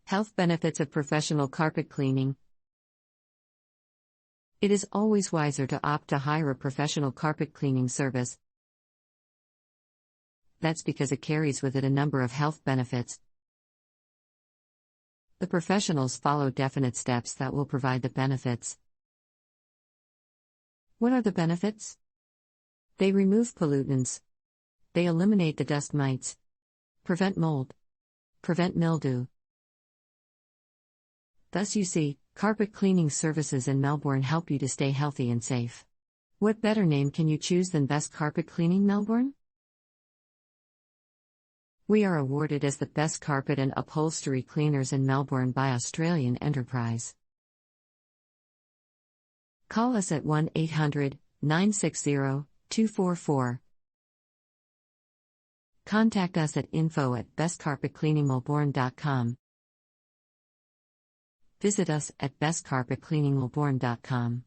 Health benefits of professional carpet cleaning. It is always wiser to opt to hire a professional carpet cleaning service. That's because it carries with it a number of health benefits. The professionals follow definite steps that will provide the benefits. What are the benefits? They remove pollutants. They eliminate the dust mites. Prevent mold. Prevent mildew. Thus you see, carpet cleaning services in Melbourne help you to stay healthy and safe. What better name can you choose than Best Carpet Cleaning Melbourne? We are awarded as the best carpet and upholstery cleaners in Melbourne by Australian Enterprise. Call us at 1-800-960-244. Contact us at info@bestcarpetcleaningmelbourne.com. Visit us at bestcarpetcleaningmelbourne.com.